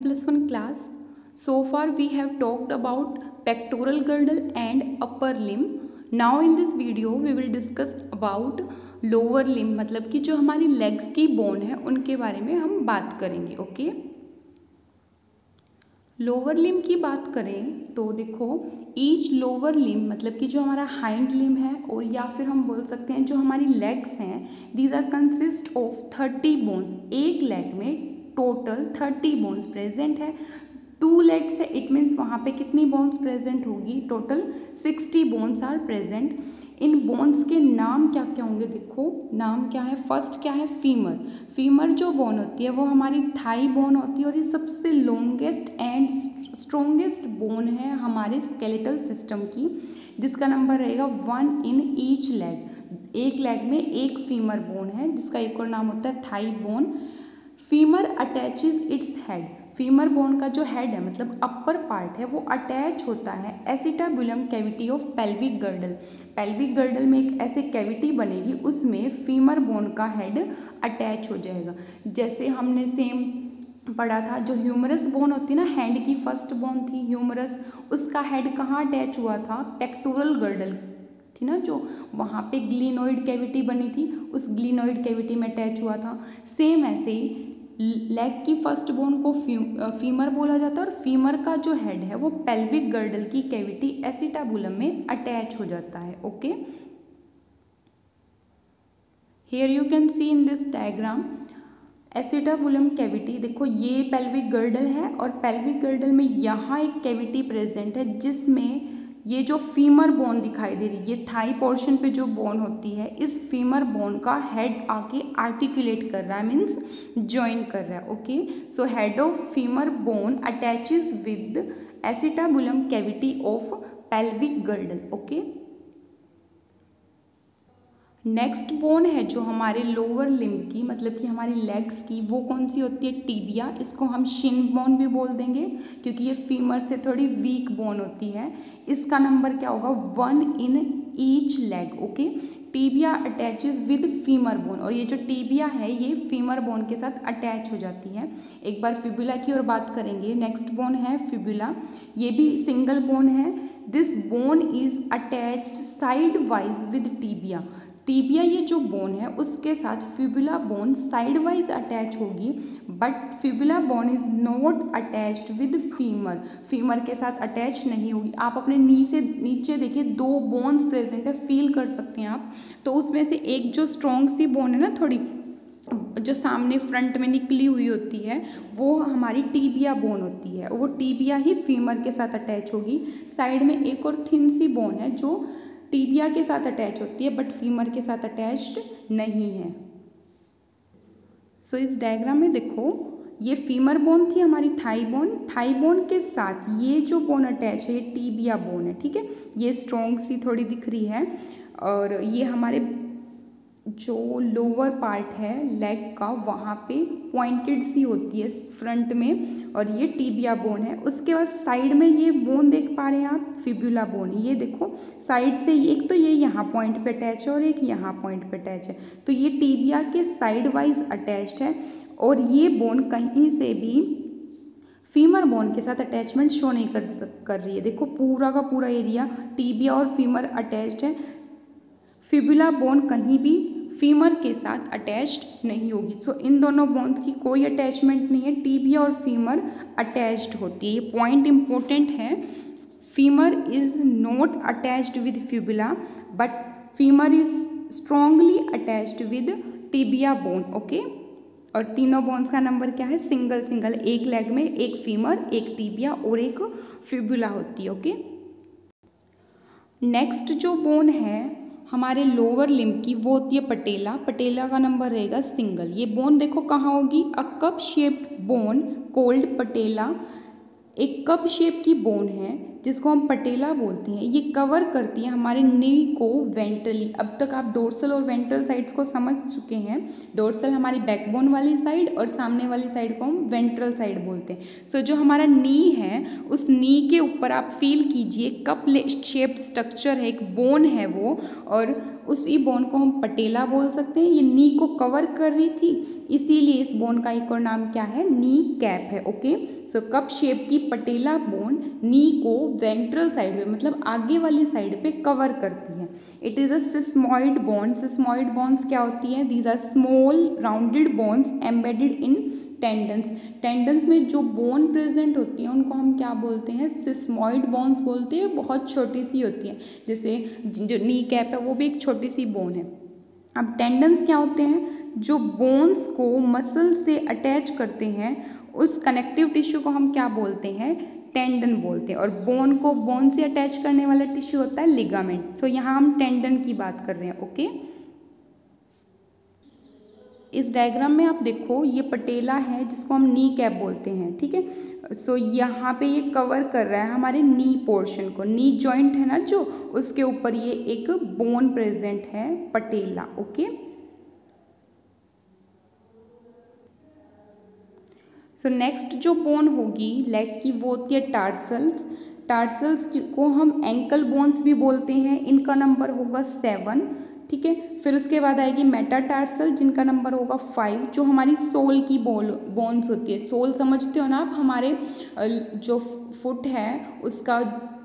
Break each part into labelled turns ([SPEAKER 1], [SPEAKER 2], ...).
[SPEAKER 1] +1 class. So far we have talked about pectoral girdle and upper limb. Now in this video we will discuss about lower limb, मतलब कि जो हमारी legs की bone है उनके बारे में हम बात करेंगे. ओके, लोअर लिम्ब की बात करें तो देखो, ईच लोअर लिम्ब मतलब कि जो हमारा हाइंड लिम्ब है और या फिर हम बोल सकते हैं जो हमारी लेग्स हैं, these are consist of 30 bones. एक लेग में टोटल 30 बोन्स प्रेजेंट है. 2 लेग्स है, इट मीन्स वहाँ पे कितनी बोन्स प्रेजेंट होगी? Total 60 bones are present. इन बोन्स के नाम क्या क्या होंगे? देखो नाम क्या है. फर्स्ट क्या है? फीमर. फीमर जो बोन होती है वो हमारी थाई बोन होती है और ये सबसे लॉन्गेस्ट एंड स्ट्रोंगेस्ट बोन है हमारे स्केलेटल सिस्टम की, जिसका नंबर रहेगा 1 इन ईच लेग. एक लेग में एक फीमर बोन है जिसका एक और नाम होता है thigh bone. Femur attaches its head. Femur bone का जो हेड है मतलब अपर पार्ट है वो अटैच होता है acetabulum cavity of pelvic girdle. Pelvic girdle में एक ऐसे कैविटी बनेगी, उसमें फीमर बोन का हेड अटैच हो जाएगा. जैसे हमने सेम पढ़ा था, जो ह्यूमरस बोन होती है ना, हैंड की फर्स्ट बोन थी ह्यूमरस, उसका हेड कहाँ अटैच हुआ था? पेक्टोरल गर्डल थी ना, जो वहाँ पे ग्लिनोइड कैविटी बनी थी, उस ग्लिनोइड कैविटी में अटैच हुआ था. सेम ऐसे ही लेग की फर्स्ट बोन को फीमर बोला जाता है और फीमर का जो हेड है वो पेल्विक गर्डल की कैविटी एसिटाबुलम में अटैच हो जाता है. Okay, here you can see in this diagram acetabulum cavity. देखो ये पेल्विक गर्डल है और पेल्विक गर्डल में यहाँ एक कैविटी प्रेजेंट है जिसमें ये जो फीमर बोन दिखाई दे रही है, ये थाई पोर्शन पे जो बोन होती है, इस फीमर बोन का हेड आके आर्टिकुलेट कर रहा है, मीन्स ज्वाइन कर रहा है. Okay, so head of femur bone attaches with acetabulum cavity of pelvic girdle. Okay, next bone है जो हमारे लोअर लिम्ब की मतलब कि हमारी लेग्स की, वो कौन सी होती है? टीबिया. इसको हम शिन बोन भी बोल देंगे क्योंकि ये फीमर से थोड़ी वीक बोन होती है. इसका नंबर क्या होगा? 1 in each leg. Okay, tibia attaches with femur bone और ये जो टीबिया है ये फीमर बोन के साथ अटैच हो जाती है. एक बार फिबुला की ओर बात करेंगे. नेक्स्ट बोन है फिबुला. ये भी सिंगल बोन है. This bone is attached side wise with tibia. Tibia ये जो बोन है उसके साथ fibula bone side wise attach होगी, but fibula bone is not attached with femur. Femur के साथ अटैच नहीं होगी. आप अपने नी से नीचे देखिए 2 बोन्स प्रेजेंट है, फील कर सकते हैं आप. तो उसमें से एक जो स्ट्रॉन्ग सी बोन है ना, थोड़ी जो सामने फ्रंट में निकली हुई होती है, वो हमारी टीबिया बोन होती है. वो टीबिया ही फीमर के साथ अटैच होगी. साइड में एक और थिन सी बोन है जो टीबिया के साथ अटैच होती है बट फीमर के साथ अटैच्ड नहीं है. सो इस डायग्राम में देखो, ये फीमर बोन थी हमारी थाई बोन. थाई बोन के साथ ये जो बोन अटैच है ये टीबिया बोन है. ठीक है, ये स्ट्रॉन्ग सी थोड़ी दिख रही है और ये हमारे जो लोअर पार्ट है लेग का वहाँ पे पॉइंटेड सी होती है फ्रंट में और ये टीबिया बोन है. उसके बाद साइड में ये बोन देख पा रहे हैं आप, फिबुला बोन. ये देखो साइड से एक तो ये यहाँ पॉइंट पे अटैच है और एक यहाँ पॉइंट पे अटैच है, तो ये टीबिया के साइड वाइज अटैच्ड है और ये बोन कहीं से भी फीमर बोन के साथ अटैचमेंट शो नहीं कर रही है. देखो पूरा का पूरा एरिया टीबिया और फीमर अटैच्ड है. फिबुला बोन कहीं भी फीमर के साथ अटैच्ड नहीं होगी. सो इन दोनों बोन्स की कोई अटैचमेंट नहीं है, टीबिया और फीमर अटैच्ड होती है. ये पॉइंट इंपॉर्टेंट है. Femur is not attached with fibula but femur is strongly attached with tibia bone. Okay, और तीनों बोन्स का नंबर क्या है? Single single. एक लेग में एक फीमर, एक टीबिया और एक फिबुला होती है. ओके, नेक्स्ट जो बोन है हमारे लोअर लिम्ब की वो होती है पटेला. पटेला का नंबर रहेगा सिंगल. ये बोन देखो कहाँ होगी? A cup shaped bone called patella. एक कप शेप की बोन है जिसको हम पटेला बोलते हैं, ये कवर करती है हमारे नी को वेंट्रली। अब तक आप डोर्सल और वेंट्रल साइड्स को समझ चुके हैं। डोर्सल हमारी बैकबोन वाली साइड और सामने वाली साइड को हम वेंट्रल साइड बोलते हैं। सो जो हमारा नी है, उस नी के ऊपर आप फील कीजिए कप शेप्ड स्ट्रक्चर है, एक बोन है वो, और उसी बोन को हम पटेला बोल सकते हैं। ये नी को कवर कर रही थी, इसीलिए इस बोन का एक और नाम क्या है, नी कैप है। ओके, सो कप शेप की पटेला बोन नी को वेंट्रल साइड पे, मतलब आगे वाली साइड पे कवर करती है। It is a sesamoid bone. Sesamoid bones क्या होती हैं? These are small rounded bones embedded in tendons. Tendons में जो बोन प्रेजेंट होती हैं उनको हम क्या बोलते हैं? सिस्मॉइड बोन्स बोलते हैं। बहुत छोटी सी होती है, जैसे जो नी कैप है वो भी एक छोटी सी बोन है। अब टेंडन्स क्या होते हैं? जो बोन्स को मसल से अटैच करते हैं, उस कनेक्टिव टिश्यू को हम क्या बोलते हैं? टेंडन बोलते हैं। और बोन को बोन से अटैच करने वाला टिश्यू होता है लिगामेंट। सो यहाँ हम टेंडन की बात कर रहे हैं। ओके, इस डायग्राम में आप देखो, ये पटेला है जिसको हम नी कैप बोलते हैं। ठीक है, सो यहाँ पे ये कवर कर रहा है हमारे नी पोर्शन को। नी जॉइंट है ना जो, उसके ऊपर ये एक बोन प्रेजेंट है, पटेला। ओके, सो नेक्स्ट जो बोन होगी लेग की, वो होती है टार्सल्स। टार्सल्स को हम एंकल बोन्स भी बोलते हैं, इनका नंबर होगा 7। ठीक है, फिर उसके बाद आएगी मेटाटार्सल, जिनका नंबर होगा 5, जो हमारी सोल की बोन्स होती है। सोल समझते हो ना आप? हमारे जो फुट है उसका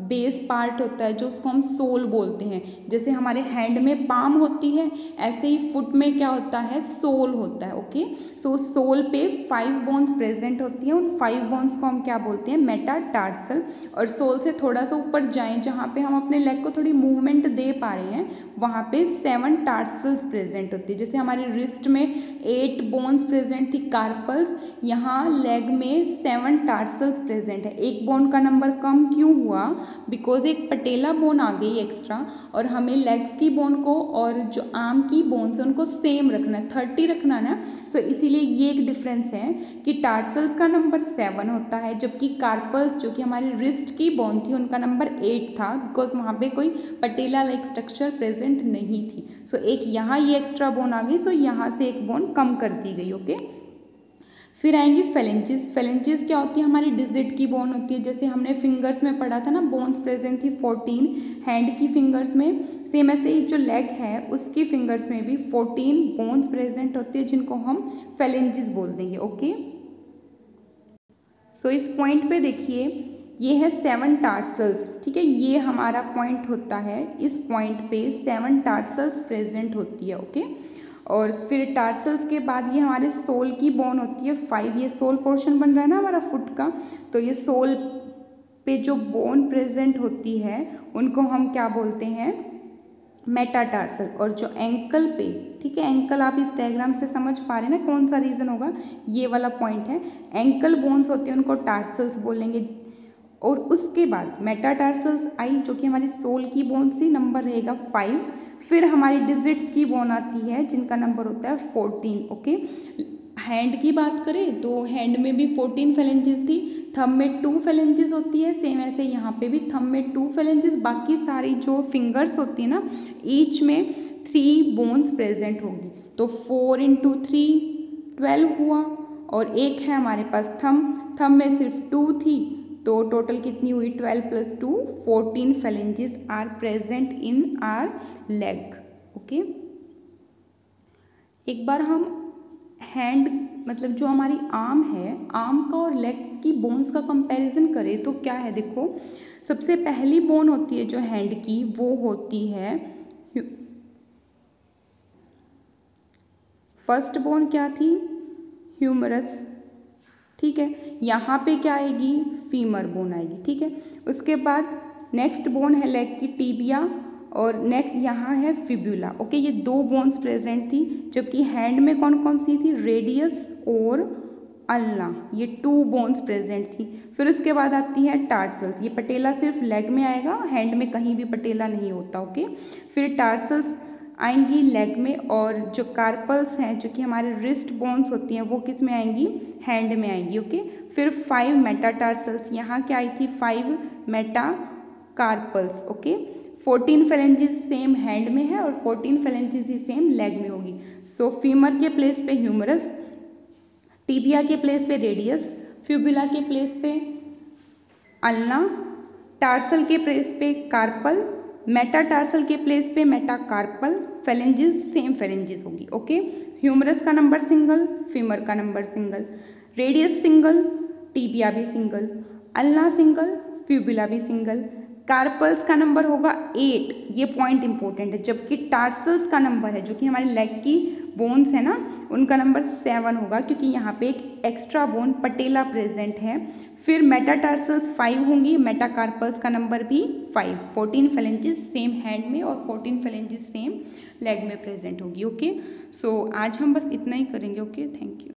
[SPEAKER 1] बेस पार्ट होता है, जो उसको हम सोल बोलते हैं। जैसे हमारे हैंड में पाम होती है, ऐसे ही फुट में क्या होता है? सोल होता है। ओके, सो सोल पे 5 बोन्स प्रेजेंट होती हैं। उन 5 बोन्स को हम क्या बोलते हैं? मेटाटार्सल। और सोल से थोड़ा सा ऊपर जाएं, जहाँ पे हम अपने लेग को थोड़ी मूवमेंट दे पा रहे हैं, वहाँ पे 7 टार्सल्स प्रेजेंट होती है। जैसे हमारी रिस्ट में 8 बोन्स प्रेजेंट थी, कार्पल्स, यहाँ लेग में 7 टार्सल्स प्रेजेंट है। एक बोन का नंबर कम क्यों हुआ? बिकॉज एक पटेला बोन आ गई एक्स्ट्रा, और हमें लेग्स की बोन को और जो आर्म की बोन्स है उनको सेम रखना है, 30 रखना है ना। सो इसीलिए ये एक डिफरेंस है कि टार्सल्स का नंबर 7 होता है, जबकि कार्पल्स जो कि हमारी रिस्ट की बोन थी उनका नंबर 8 था, बिकॉज वहाँ पे कोई पटेला लाइक स्ट्रक्चर प्रेजेंट नहीं थी। सो एक यहाँ ये एक्स्ट्रा बोन आ गई, सो यहाँ से एक बोन कम कर दी गई। ओके, फिर आएंगी फेलेंजेस। फेलेंजेस क्या होती है? हमारी डिजिट की बोन होती है। जैसे हमने फिंगर्स में पढ़ा था ना, बोन्स प्रेजेंट थी 14 हैंड की फिंगर्स में, सेम ऐसे ही जो लेग है उसकी फिंगर्स में भी 14 बोन्स प्रेजेंट होती है, जिनको हम फेलेंजेस बोल देंगे। ओके, सो इस पॉइंट पे देखिए, ये है 7 टार्सल्स। ठीक है, ये हमारा पॉइंट होता है, इस पॉइंट पे 7 टार्सल्स प्रेजेंट होती है। ओके, और फिर टार्सल्स के बाद ये हमारे सोल की बोन होती है 5। ये सोल पोर्शन बन रहा है ना हमारा फुट का, तो ये सोल पे जो बोन प्रेजेंट होती है उनको हम क्या बोलते हैं? मेटाटार्सल। और जो एंकल पे, ठीक है, एंकल आप इस डायग्राम से समझ पा रहे हैं ना कौन सा रीजन होगा? ये वाला पॉइंट है, एंकल बोन्स होते हैं उनको टार्सल्स बोलेंगे। और उसके बाद मेटाटार्सल्स आई, जो कि हमारी सोल की बोन थी, नंबर रहेगा 5। फिर हमारी डिजिट्स की बोन आती है, जिनका नंबर होता है 14। ओके, हैंड की बात करें तो हैंड में भी 14 फेलेंजेस थी, थंब में 2 फेलेंजेस होती है, सेम ऐसे यहाँ पे भी थंब में 2 फेलेंजेस। बाकी सारी जो फिंगर्स होती है ना, ईच में 3 बोन्स प्रेजेंट होगी, तो 4 × 3 12 हुआ। और एक है हमारे पास थंब में सिर्फ 2 थी, तो टोटल कितनी हुई? 12 + 2 14 phalanges are present in our leg. Okay, एक बार हम हैंड, मतलब जो हमारी आर्म है, आर्म का और लेग की बोन्स का कंपैरिजन करें तो क्या है? देखो, सबसे पहली बोन होती है जो हैंड की, वो होती है, फर्स्ट बोन क्या थी? ह्यूमरस। ठीक है, यहाँ पे क्या आएगी? फीमर बोन आएगी। ठीक है, उसके बाद नेक्स्ट बोन है लेग की, टीबिया, और नेक्स्ट यहाँ है फिब्यूला। ओके, ये 2 बोन्स प्रेजेंट थी, जबकि हैंड में कौन कौन सी थी? रेडियस और अल्ना, ये 2 बोन्स प्रेजेंट थी। फिर उसके बाद आती है टार्सल्स। ये पटेला सिर्फ लेग में आएगा, हैंड में कहीं भी पटेला नहीं होता। ओके, फिर टार्सल्स आएंगी लेग में, और जो कार्पल्स हैं जो कि हमारे रिस्ट बोन्स होती हैं वो किस में आएंगी, हैंड में आएंगी। ओके, फिर 5 मेटाटार्सल्स, यहाँ क्या आई थी 5 metacarpals. Okay, 14 phalanges same hand में है और 14 फेलेंजेस ही सेम लेग में होगी। सो फीमर के प्लेस पे ह्यूमरस, टिबिया के प्लेस पे रेडियस, फ्यूबुला के प्लेस पे अल्ना, टार्सल के प्लेस पे कार्पल, मेटाटार्सल के प्लेस पे मेटाकार्पल, फेलेंजेस सेम फेलेंजेस होगी। ओके, ह्यूमरस का नंबर सिंगल, फीमर का number single, radius single, tibia भी सिंगल, अल्ना सिंगल, फ्यूबुला भी सिंगल, कार्पल्स का नंबर होगा 8, ये पॉइंट इंपॉर्टेंट है, जबकि टार्सल्स का नंबर है जो कि हमारे लेग की बोन्स है ना, उनका नंबर 7 होगा, क्योंकि यहाँ पे एक एक्स्ट्रा बोन पटेला प्रेजेंट है। फिर मेटाटार्सल्स 5 होंगी, मेटाकार्पल्स का नंबर भी 5, 14 फेलेंजेस सेम हैंड में और 14 फेलेंजेस सेम लेग में प्रेजेंट होगी। ओके, सो आज हम बस इतना ही करेंगे। Okay, thank you.